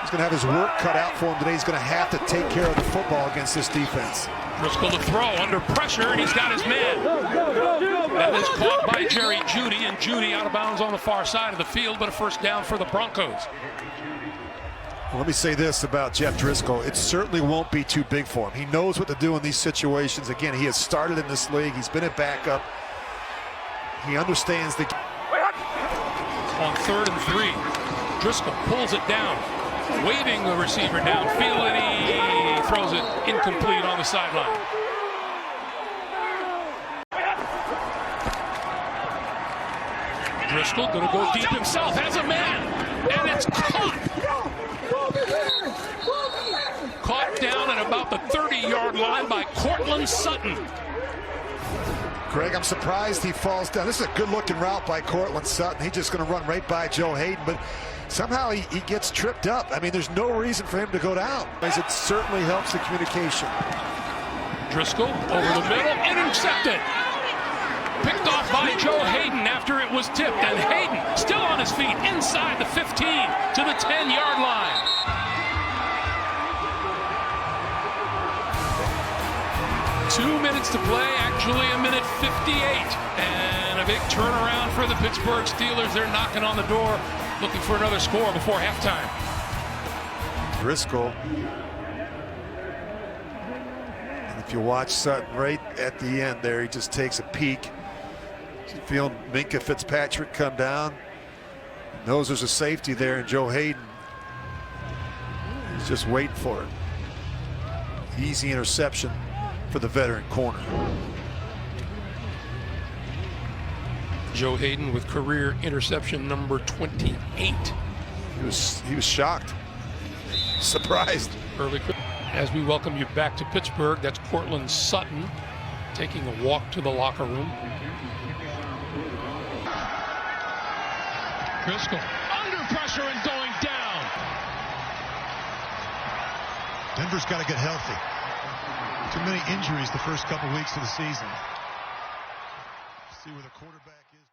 He's going to have his work cut out for him today. He's going to have to take care of the football against this defense. Driscoll to throw under pressure, and he's got his man. That is caught by Jeudy, and Jeudy out of bounds on the far side of the field, but a first down for the Broncos. Well, let me say this about Jeff Driscoll. It certainly won't be too big for him. He knows what to do in these situations. Again, he has started in this league. He's been a backup. He understands the... On 3rd and 3, Driscoll pulls it down, waving the receiver downfield, and he throws it incomplete on the sideline. Driscoll going to go deep himself, has a man, and it's caught. Caught down at about the 30-yard line by Courtland Sutton. Greg, I'm surprised he falls down. This is a good-looking route by Courtland Sutton. He's just going to run right by Joe Haden, but somehow he gets tripped up. I mean, there's no reason for him to go down. It certainly helps the communication. Driscoll over the middle, intercepted. Picked off by Joe Haden after it was tipped, and Haden still on his feet inside the 15 to the 10-yard line. Two minutes to play, actually a minute 58, and a big turnaround for the Pittsburgh Steelers. They're knocking on the door, looking for another score before halftime. Driscoll. And if you watch Sutton right at the end there, he just takes a peek. Feeling Minkah Fitzpatrick come down. Knows there's a safety there, and Joe Haden, he's just waiting for it. Easy interception for the veteran corner. Joe Haden with career interception number 28. He was shocked, surprised. Early. As we welcome you back to Pittsburgh, that's Courtland Sutton taking a walk to the locker room. Driscoll under pressure and going down. Denver's got to get healthy. Too many injuries the first couple weeks of the season. See where the quarterback is.